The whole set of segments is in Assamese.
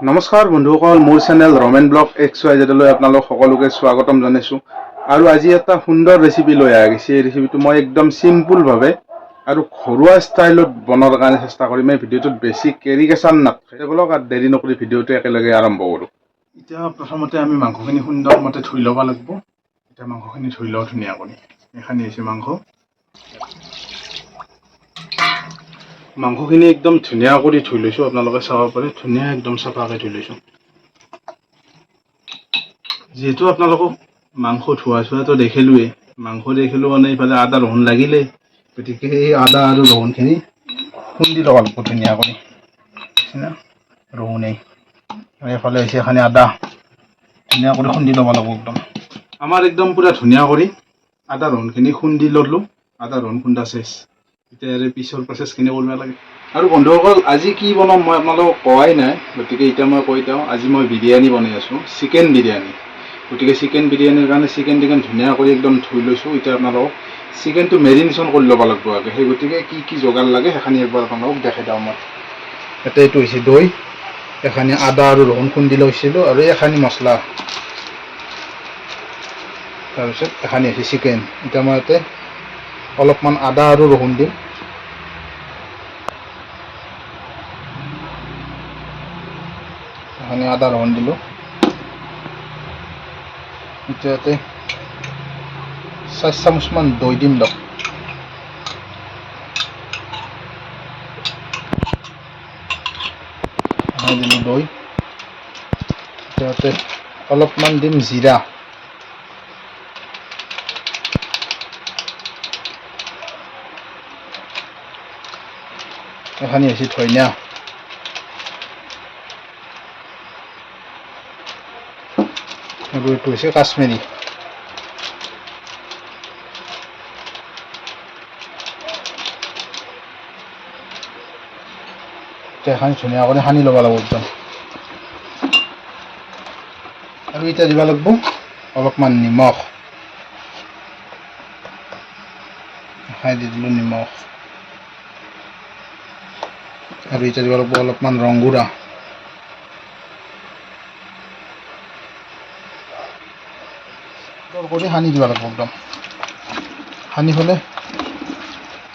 নমস্কাৰ বন্ধুসকল, মোৰ চেনেল ৰমেন ব্লগ XYZ-লৈ আপোনালোক সকলোকে স্বাগতম জনাইছোঁ। আৰু আজি এটা সুন্দৰ ৰেচিপি লৈ আহিছে। এই ৰেচিপিটো মই একদম চিম্পুলভাৱে আৰু ঘৰুৱা ষ্টাইলত বনোৱাৰ কাৰণে চেষ্টা কৰিম। এই ভিডিঅ'টোত বেছি কেৰিকেচান নাথাকে। বলক আৰু দেৰি নকৰি ভিডিঅ'টো একেলগে আৰম্ভ কৰোঁ। এতিয়া প্ৰথমতে আমি মাংসখিনি সুন্দৰমতে ধুই ল'ব লাগিব। এতিয়া মাংসখিনি ধুই লওঁ ধুনীয়াকৈ। এইখিনি হৈছে মাংসখিনি একদম ধুনীয়া কৰি ধুই লৈছোঁ। আপোনালোকে চাব পাৰে ধুনীয়া একদম চাফাকৈ ধুই লৈছোঁ। যিহেতু আপোনালোকক মাংস ধোৱাটো দেখিলোৱেই, মাংস দেখিলোঁ মানে ইফালে আদা ৰহুন লাগিলেই, গতিকে এই আদা আৰু ৰহুনখিনি খুন্দি ল'ব লাগিব ধুনীয়া কৰি। ৰহুনেই এইফালে হৈছে এখানি আদা, ধুনীয়া কৰি খুন্দি ল'ব লাগিব একদম। আমাৰ একদম পুৰা ধুনীয়া কৰি আদা ৰহুনখিনি খুন্দি ল'লোঁ। আদা ৰহুন খুন্দা চেচ। এতিয়া পিছৰ প্ৰচেছখিনি কৰিব লাগে। আৰু বন্ধুসকল, আজি কি বনাম মই আপোনালোকক কোৱাই নাই, গতিকে এতিয়া মই কৈ দিওঁ। আজি মই বিৰিয়ানী বনাই আছোঁ, চিকেন বিৰিয়ানী। গতিকে চিকেন বিৰিয়ানীৰ কাৰণে চিকেন ধুনীয়া কৰি একদম ধুই লৈছোঁ। এতিয়া আপোনালোকক চিকেনটো মেৰিনেশ্যন কৰি ল'ব লাগিব আগে। সেই গতিকে কি যোগাৰ লাগে সেইখিনি একবাৰ আপোনালোকক দেখাই দিওঁ মই। এতিয়া এইটো হৈছে দৈ, এখানি আদা আৰু ৰহুন খুন্দি লৈছিলোঁ, আৰু এখানি মছলা, তাৰপিছত এখানি হৈছে চিকেন। এতিয়া মই ইয়াতে অলপমান আদা আৰু ৰহুন দিম। এখানি আদা ৰহুন দিলোঁ। এতিয়া ইয়াতে 4 চামুচমান দৈ দিম দিয়ক। দিলোঁ দৈ। ইয়াতে অলপমান দিম জিৰা, এখানি হৈছে ধনিয়া, আৰু এইটো হৈছে কাশ্মীৰী। এখানি ধুনীয়া কৰি সানি ল'ব লাগিব একদম। আৰু এতিয়া দিব লাগিব অলপমান নিমখ, খাই দি দিলোঁ নিমখ। আৰু এতিয়া দিব লাগিব অলপমান ৰংগুড়া, কৰি সানি দিব লাগিব একদম। সানি পেলাই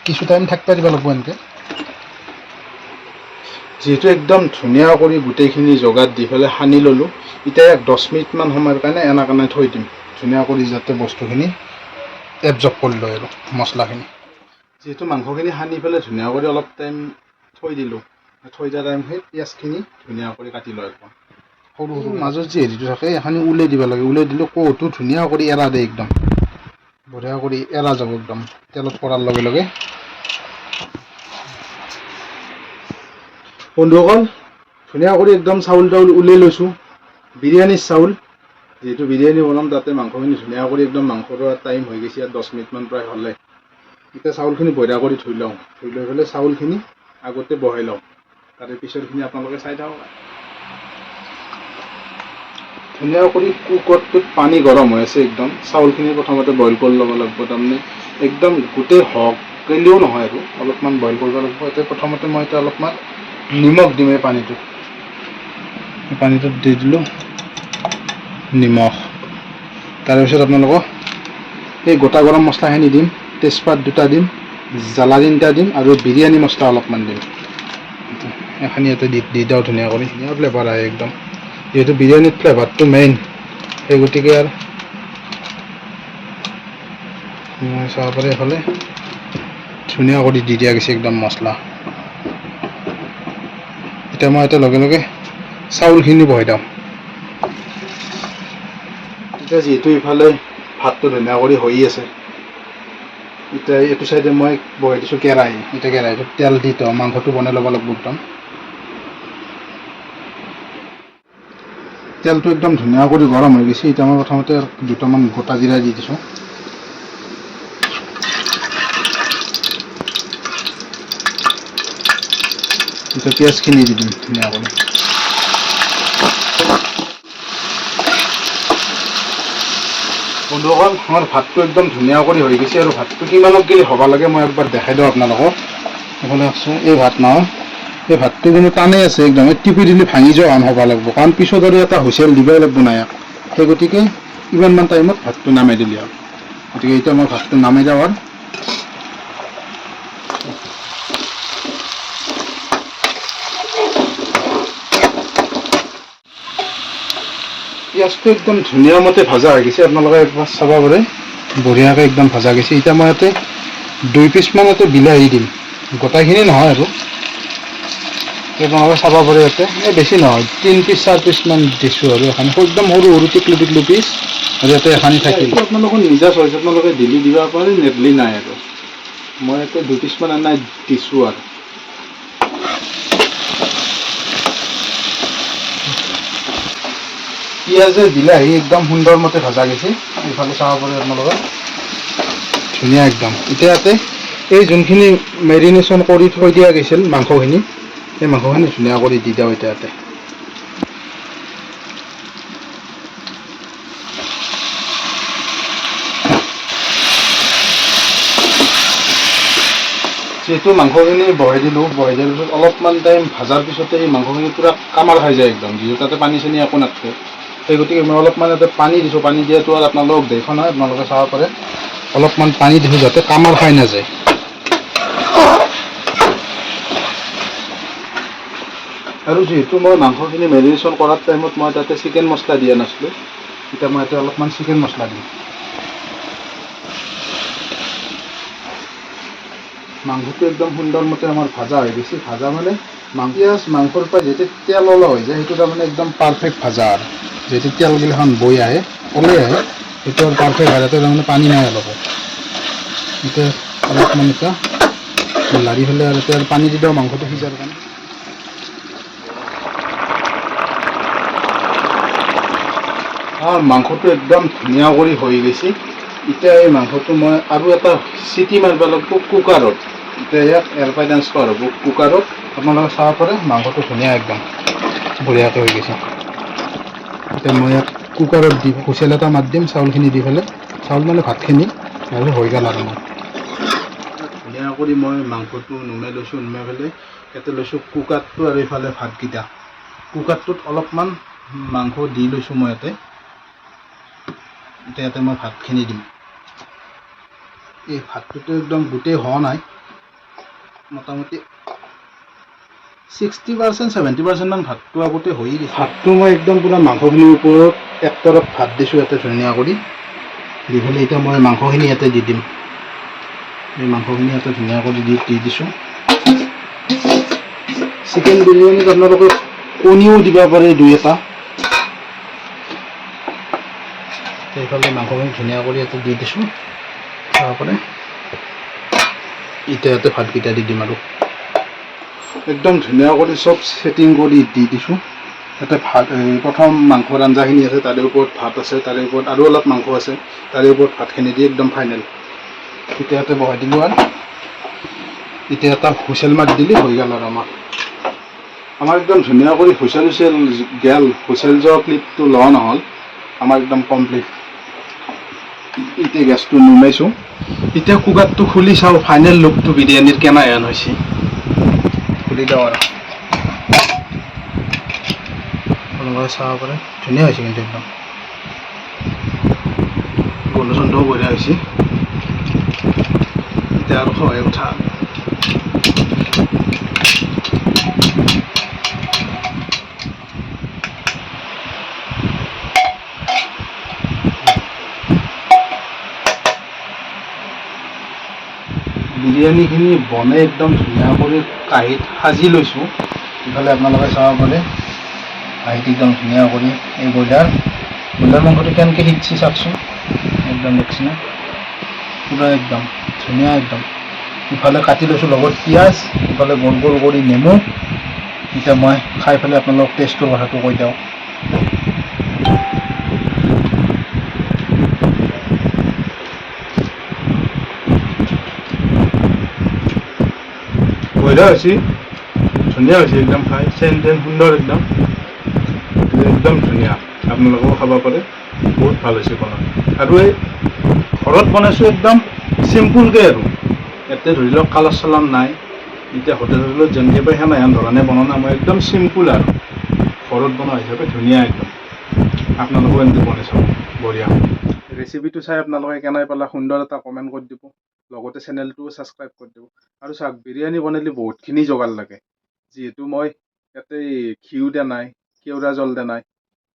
কিছু টাইম থাকিব দিব লাগিব এনেকৈ। যিহেতু একদম ধুনীয়া কৰি গোটেইখিনি যোগাৰ দি পেলাই সানি ল'লোঁ, এতিয়া 10 মিনিটমান সময়ৰ কাৰণে এনে থৈ দিম, ধুনীয়া কৰি যাতে বস্তুখিনি এবজৰ্ব কৰি লয় আৰু মছলাখিনি। যিহেতু মাংসখিনি সানি পেলাই ধুনীয়া কৰি অলপ টাইম থৈ দিলোঁ, থৈ দিয়া টাইমখিনিত পিঁয়াজখিনি ধুনীয়া কৰি কাটি লয় একদম সৰু সৰু। মাজত যি হেৰিটো থাকে এখানি উলিয়াই দিব লাগে। উলিয়াই দিলে কৌটো ধুনীয়া কৰি এৰা দিয়ে একদম, বঢ়িয়া কৰি এৰা যাব একদম তেলত পৰাৰ লগে লগে। বন্ধুসকল, ধুনীয়া কৰি একদম চাউল উলিয়াই লৈছোঁ, বিৰিয়ানীৰ চাউল। যিহেতু বিৰিয়ানী বনাম তাতে মাংসখিনি ধুনীয়া কৰি একদম মাংসটো টাইম হৈ গৈছে, 10 মিনিটমান প্ৰায় হ'লে। এতিয়া চাউলখিনি বঢ়িয়া কৰি ধুই লওঁ। ধুই লৈ পেলাই চাউলখিনি আগতে বহাই লওঁ, তাৰে পিছৰখিনি আপোনালোকে চাই থাকক। ধুনীয়া কৰি কুকাৰটোত পানী গৰম হৈ আছে একদম। চাউলখিনি প্ৰথমতে বইল কৰি ল'ব লাগিব, তাৰমানে একদম গোটেই হকলেও নহয় আৰু অলপমান বইল কৰিব লাগিব। এতিয়া প্ৰথমতে মই এতিয়া অলপমান নিমখ দিম এই পানীটোত। দি দিলোঁ নিমখ। তাৰপিছত আপোনালোকক এই গোটা গৰম মছলাখিনি দিম, তেজপাত 2টা দিম, জ্বালা 3টা দিম, আৰু বিৰিয়ানী মছলা অলপমান দিম। এখানি ইয়াতে দি দিওঁ ধুনীয়া কৰি, ধুনীয়া ফ্লেভাৰ আহে একদম। যিহেতু বিৰিয়ানীত ফ্লেভাৰটো মেইন, সেই গতিকে আৰু চাব পাৰে এইফালে ধুনীয়া কৰি দি দিয়া গৈছে একদম মছলা। এতিয়া মই এতিয়া লগে লগে চাউলখিনি বহাই দিওঁ। এতিয়া যিহেতু ইফালে ভাতটো ধুনীয়া কৰি হৈ আছে, এতিয়া এইটো চাইডে মই বহাই দিছোঁ কেৰাহী। এতিয়া কেৰাহীটোত তেল দি মাংসটো বনাই ল'ব লাগিব একদম। তেলটো একদম ধুনীয়া কৰি গৰম হৈ গৈছে। এতিয়া মই প্ৰথমতে 2টামান গোটা জিৰা দি দিছোঁ। এতিয়া পিঁয়াজখিনি দি দিম ধুনীয়া কৰি। বন্ধুসকল, আমাৰ ভাতটো একদম ধুনীয়া কৰি হৈ গৈছে, আৰু ভাতটো কিমানত গেলি হ'ব লাগে মই একবাৰ দেখাই দিওঁ আপোনালোকক। এইফালে আছে এই ভাত নহয়, এই ভাতটো কিন্তু টানেই আছে একদম, টিপি দিলে ভাঙি যোৱা আন হ'ব লাগিব, কাৰণ পিছত আৰু এটা হুইচেল দিবই লাগিব নাই, সেই গতিকে ইমানমান টাইমত ভাতটো নামাই দিলি আৰু। গতিকে এতিয়া মই ভাতটো নামাই যাওঁ আৰু পিঁয়াজটো একদম ধুনীয়া মতে ভজা হৈ গৈছে, আপোনালোকে একবাৰ চাব পাৰে বঢ়িয়াকৈ একদম ভজা গৈছে। এতিয়া মই ইয়াতে 2 পিচমান ইয়াতে বিলাহী দিম, গোটাইখিনি নহয় আৰু আপোনালোকে চাব পাৰে ইয়াতে এই বেছি নহয় 3 পিচ 4 পিচমান দিছোঁ আৰু এখন একদম সৰু সৰু টিকলু টিকলু পিচ, আৰু ইয়াতে এখানি থাকিল। আপোনালোকৰ নিজা চইচ, আপোনালোকে দিলি দিব পাৰে নেদলি নাই আৰু মই ইয়াতে 2 পিচমান আনাই দিছোঁ আৰু পিঁয়াজে বিলাহী একদম সুন্দৰ মতে ভজা গৈছে, এইফালে চাব পাৰে আপোনালোকে ধুনীয়া একদম। এতিয়া ইয়াতে এই যোনখিনি মেৰিনেশ্যন কৰি থৈ দিয়া গৈছিল মাংসখিনি, সেই মাংসখিনি ধুনীয়া কৰি দি দিওঁ এতিয়া ইয়াতে। যিহেতু মাংসখিনি বহাই দিলোঁ, বহাই দিয়াৰ পিছত অলপমান টাইম ভজাৰ পিছতে এই মাংসখিনি পূৰা কামাৰ খাই যায় একদম, যিহেতু তাতে পানী চানী একো নাথাকে, সেই গতিকে মই অলপমান ইয়াতে পানী দিছোঁ। পানী দিয়াটো আৰু আপোনালোকক দেখা নাই, আপোনালোকে চাব পাৰে অলপমান পানী দিছোঁ যাতে কামাৰ খাই নাযায়। আৰু যিহেতু মই মাংসখিনি মেৰিনেশ্যন কৰাৰ টাইমত মই তাতে চিকেন মছলা দিয়া নাছিলোঁ, এতিয়া মই ইয়াতে অলপমান চিকেন মছলা দিম। মাংসটো একদম সুন্দৰমতে আমাৰ ভাজা হৈ গৈছে, ভাজা মানে পিঁয়াজ মাংসৰ পৰা যেতিয়া তেল ওলোৱা হৈ যায় সেইটো তাৰমানে একদম পাৰফেক্ট ভাজা, আৰু যেতিয়া তেলগিলাখন বৈ আহে ওলাই আহে সেইটো আৰু পাৰফেক্ট ভাজাটো তাৰমানে পানী নাই অলপ। এতিয়া অলপমান এতিয়া লাৰি পেলাই আৰু এতিয়া পানী দি দিওঁ মাংসটো সিজাৰ কাৰণে। মাংসটো একদম ধুনীয়া কৰি হৈ গৈছে। এতিয়া এই মাংসটো মই আৰু এটা চিটি মাৰিব লাগিব কুকাৰত, এতিয়া ইয়াক এয়াৰফ্ৰাই ট্ৰান্সফাৰ হ'ব কুকাৰত। আপোনালোকে চাব পাৰে মাংসটো ধুনীয়া একদম বঢ়িয়াকৈ হৈ গৈছে। এতিয়া মই ইয়াক কুকাৰত দি হুইচেল এটা মাৰি দিম চাউলখিনি দি পেলাই, চাউল মানে ভাতখিনি, আৰু হৈ গ'ল আৰু মোৰ ধুনীয়া কৰি মই মাংসটো নুমাই লৈছোঁ। নুমাই পেলাই ইয়াতে লৈছোঁ কুকাৰটো আৰু এইফালে ভাতকেইটা। কুকাৰটোত অলপমান মাংস দি লৈছোঁ মই ইয়াতে। এতিয়া ইয়াতে মই ভাতখিনি দিম। এই ভাতটোতো একদম গোটেই হোৱা নাই, মোটামুটি 60% 70% মান ভাতটো আগতে হৈ গৈছে। ভাতটো মই একদম পূৰা মাংসখিনিৰ ওপৰত এক তৰফ ভাত দিছোঁ ইয়াতে ধুনীয়া কৰি দি পেলাই এতিয়া মই মাংসখিনি ইয়াতে দি দিম। এই মাংসখিনি ইয়াতে ধুনীয়া কৰি দি দিছোঁ। চিকেন বিৰিয়ানীত আপোনালোকে কণীও দিব পাৰে 2-এটা। এইফালে মাংসখিনি ধুনীয়া কৰি ইয়াতে দি দিছোঁ চাব পাৰে। এতিয়া ইয়াতে ভাতকেইটা দি দিম আৰু একদম ধুনীয়া কৰি চব ছেটিং কৰি দি দিছোঁ। ইয়াতে ভাত প্ৰথম মাংসৰ আঞ্জাখিনি আছে, তাৰে ওপৰত ভাত আছে, তাৰে ওপৰত আৰু অলপ মাংস আছে, তাৰে ওপৰত ভাতখিনি দি একদম ফাইনেল। এতিয়া ইয়াতে বহাই দিলোঁ আৰু এতিয়া এটা হুইচেল মাৰি দিলে হৈ গ'ল আৰু আমাৰ একদম ধুনীয়া কৰি হুইচেল গেল। হুইচেল যোৱা ক্লিপটো লোৱা নহ'ল, আমাৰ একদম কমপ্লিট। এতিয়া গেছটো নুমাইছোঁ। এতিয়া কুকাৰটো খুলি চাওঁ ফাইনেল লুকটো বিৰিয়ানীৰ কেনেহেন হৈছে। খুলি দিওঁ আৰু আপোনালোকে চাব পাৰে ধুনীয়া হৈছে, কিন্তু একদম গোন্ধ চোন্ধও বঢ়িয়া হৈছে। এতিয়া আৰু খোৱাই উঠা। বিৰিয়ানীখিনি বনাই একদম ধুনীয়া কৰি কাঁহীত সাজি লৈছোঁ। ইফালে আপোনালোকে চাব পাৰে কাঁহীত একদম ধুনীয়া কৰি এই ব্ৰইলাৰ মাংসটো কেনেকৈ সিজছি চাওকচোন, একদম দেখিছেনে পূৰা একদম ধুনীয়া একদম। ইফালে কাটি লৈছোঁ লগত পিঁয়াজ, ইফালে গোল গোল কৰি নেমু। এতিয়া মই খাই পেলাই আপোনালোকক টেষ্টৰ কথাটো কৈ দিওঁ। বঢ়িয়া হৈছে, ধুনীয়া হৈছে একদম খাই, চেন টেন সুন্দৰ একদম একদম ধুনীয়া। আপোনালোকেও খাব পাৰে, বহুত ভাল হৈছে বনাই। আৰু এই ঘৰত বনাইছোঁ একদম চিম্পুলকৈ, আৰু ইয়াতে ধৰি লওক কালাৰ চালাৰ নাই, এতিয়া হোটেলত যেনেকৈ পাই সেনে হেন ধৰণে বনোৱা মই একদম চিম্পুল আৰু ঘৰত বনোৱা হিচাপে ধুনীয়া একদম আপোনালোকেও এনেকৈ বনাই চাব বঢ়িয়া ৰেচিপিটো চাই আপোনালোকে কেনে পালে সুন্দৰ এটা কমেণ্ট কৰি দিব লগতে চেনেলটোও ছাবস্ক্ৰাইব কৰি দিব আৰু চাওক বিৰিয়ানী বনালে বহুতখিনি যোগাৰ লাগে যিহেতু মই ইয়াতে ঘিউ দিয়া নাই কেউৰা জল দিয়া নাই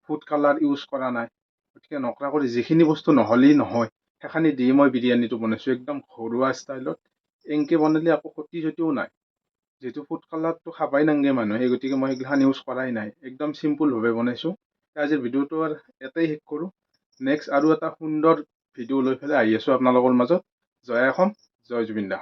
ফুড কালাৰ ইউজ কৰা নাই গতিকে নকৰা কৰি যিখিনি বস্তু নহ'লেই নহয় সেইখিনি দি মই বিৰিয়ানীটো বনাইছোঁ একদম ঘৰুৱা ষ্টাইলত এনেকৈ বনালে একো ক্ষতি চতিও নাই যিহেতু ফুড কালাৰটো খাবাই নাংগে মানুহে সেই গতিকে মই সেইগিলাখান ইউজ কৰাই নাই একদম চিম্পুলভাৱে বনাইছোঁ আজিৰ ভিডিঅ'টো আৰু ইয়াতেই শেষ কৰোঁ নেক্সট আৰু এটা সুন্দৰ ভিডিঅ' লৈ পেলাই আহি আছোঁ আপোনালোকৰ মাজত জয় অসম জয় জুবিন দা